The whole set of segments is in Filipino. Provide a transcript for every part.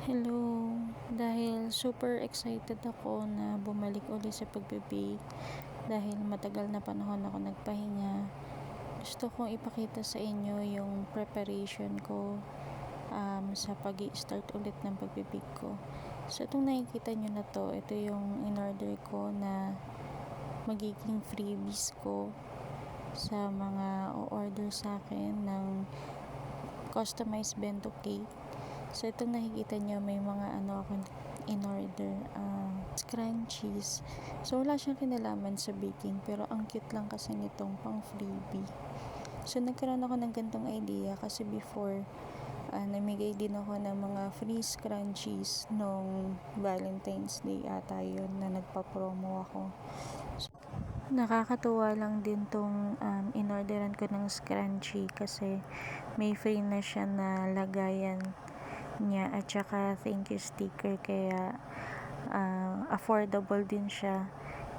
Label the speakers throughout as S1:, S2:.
S1: Hello, dahil super excited ako na bumalik uli sa pagbe-bake dahil matagal na panahon ako nagpahinga. Gusto kong ipakita sa inyo yung preparation ko sa pag-i-start ulit ng pagbe-bake ko. So itong nakikita nyo na to, ito yung in-order ko na magiging freebies ko sa mga o-order sa akin ng customized bento cake. So, itong nakikita nyo, may mga akong in-order, scrunchies. So, wala siyang kinalaman sa baking, pero ang cute lang kasi nitong pang freebie. So, nagkaroon ako ng gantong idea kasi before, namigay din ako ng mga free scrunchies nung Valentine's Day ata yun na nagpa-promo ako. So, nakakatuwa lang din tong in-orderan ko ng scrunchie kasi may free na siya na lagayan niya at saka thank you sticker, kaya affordable din siya.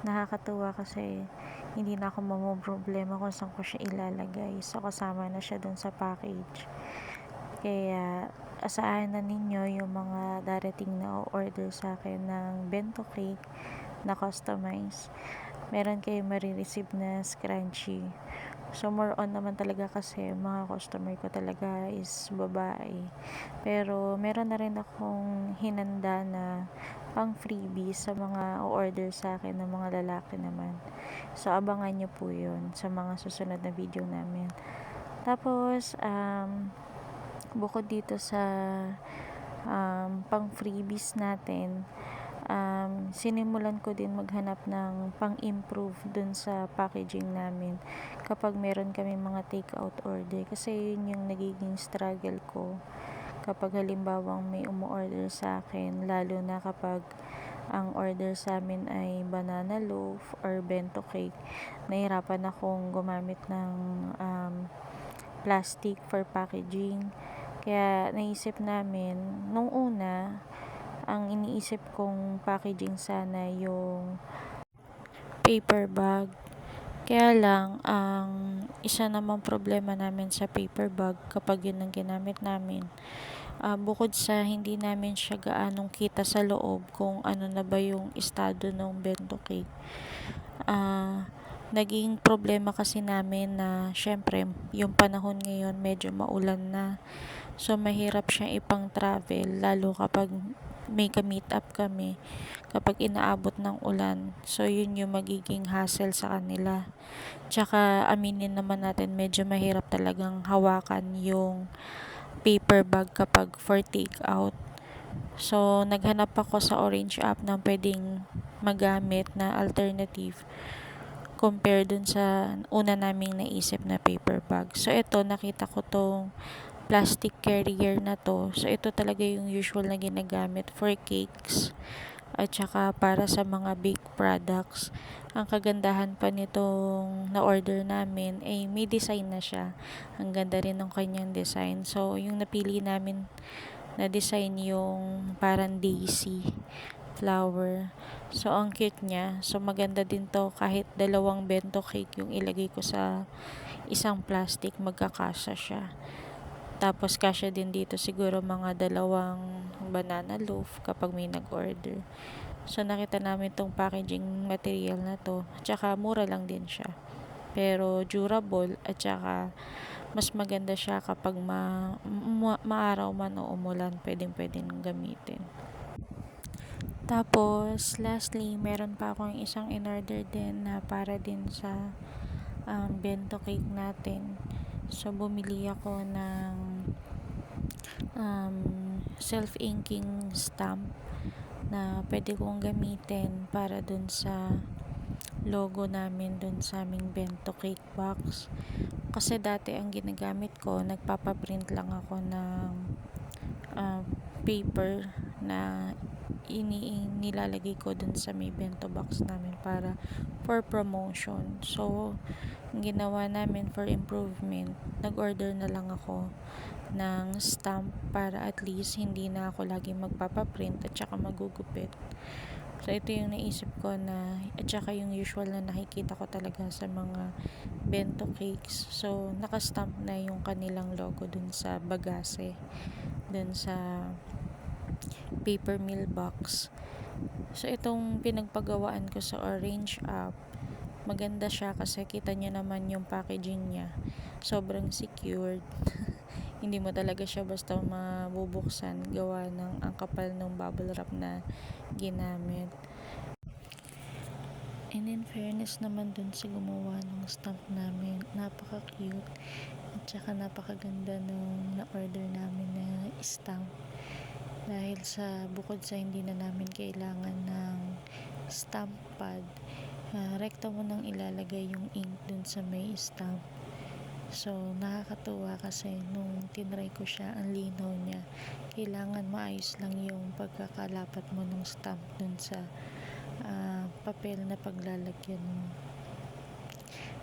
S1: Nakakatuwa kasi hindi na ako problema kung saan ko siya ilalagay, so kasama na siya dun sa package. Kaya asahan na ninyo yung mga darating na order sa akin ng bento cake na customize. Meron kayo marireceive na scrunchie. So, more on naman talaga kasi mga customer ko talaga is babae. Pero, meron na rin akong hinanda na pang freebie sa mga order sa akin ng mga lalaki naman. So, abangan nyo po yun sa mga susunod na video namin. Tapos, bukod dito sa pang freebies natin, sinimulan ko din maghanap ng pang-improve dun sa packaging namin kapag meron kami mga take-out order, kasi yun yung nagiging struggle ko kapag halimbawang may umu-order sa akin, lalo na kapag ang order sa amin ay banana loaf or bento cake. Nahirapan akong gumamit ng plastic for packaging, kaya naisip namin nung una, ang iniisip kong packaging sana yung paper bag. Kaya lang, ang isa namang problema namin sa paper bag kapag yun ang ginamit namin, bukod sa hindi namin siya gaanong kita sa loob kung ano na ba yung estado ng bento cake, naging problema kasi namin na syempre yung panahon ngayon medyo maulan na. So, mahirap siyang ipang travel, lalo kapag may ka-meet up kami kapag inaabot ng ulan. So, yun yung magiging hassle sa kanila. Tsaka, aminin naman natin, medyo mahirap talagang hawakan yung paper bag kapag for take out. So, naghanap ako sa Orange app ng pwedeng magamit na alternative compare dun sa una naming naisip na paper bag. So, ito, nakita ko tong plastic carrier na to. So, ito talaga yung usual na ginagamit for cakes at saka para sa mga baked products. Ang kagandahan pa nitong na-order namin ay may design na siya. Ang ganda rin ng kanyang design. So, yung napili namin na design yung parang daisy flower. So, ang cute niya. So, maganda din to kahit dalawang bento cake yung ilagay ko sa isang plastic, magkakasya siya. Tapos, kasya din dito siguro mga dalawang banana loaf kapag may nag-order. So, nakita namin tong packaging material na to. Tsaka, mura lang din siya. Pero, durable at tsaka, mas maganda siya kapag maaraw man o umulan, pwedeng gamitin. Tapos, lastly, meron pa akong isang in-order din na para din sa bento cake natin. So, bumili ako ng self-inking stamp na pwede kong gamitin para dun sa logo namin dun sa aming bento cake box. Kasi dati ang ginagamit ko, nagpapaprint lang ako ng paper na nilalagay ko dun sa may bento box namin para for promotion. So, ang ginawa namin for improvement, nag-order na lang ako ng stamp para at least hindi na ako lagi magpapaprint at saka magugupit. So, ito yung naisip ko na, at saka yung usual na nakikita ko talaga sa mga bento cakes. So, nakastamp na yung kanilang logo dun sa bagase, dun sa paper meal box. So itong pinagpagawaan ko sa Orange app, maganda siya kasi kita niyo naman yung packaging niya. Sobrang secured. Hindi mo talaga siya basta mabubuksan gawa ng ang kapal ng bubble wrap na ginamit. And in fairness naman dun sa gumawa ng stamp namin, napaka-cute at saka napakaganda nung na-order namin na stamp. Dahil sa bukod sa hindi na namin kailangan ng stamp pad, rekta mo nang ilalagay yung ink dun sa may stamp. So, nakakatuwa kasi nung tinry ko siya, ang linaw niya. Kailangan maayos lang yung pagkakalapat mo ng stamp dun sa papel na paglalagyan mo.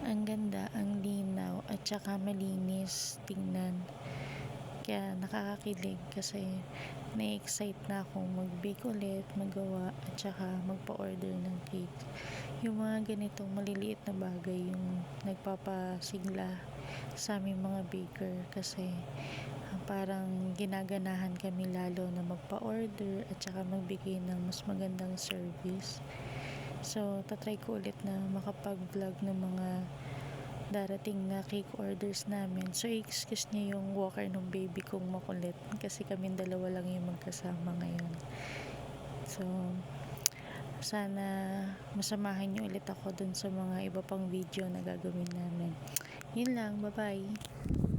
S1: Ang ganda, ang linaw, at saka malinis tingnan. Kaya nakakakilig kasi na-excite na akong mag-bake ulit, magawa, at saka magpa-order ng cake. Yung mga ganitong maliliit na bagay yung nagpapasigla sa aming mga baker kasi parang ginaganahan kami lalo na magpa-order at saka magbigay ng mas magandang service. So, tatry ko ulit na makapag-vlog ng mga darating na cake orders namin. So, excuse niyo yung walker ng baby kong makulit kasi kaming dalawa lang yung magkasama ngayon. So, sana masamahan niyo ulit ako dun sa mga iba pang video na gagawin namin. Yun lang, bye-bye!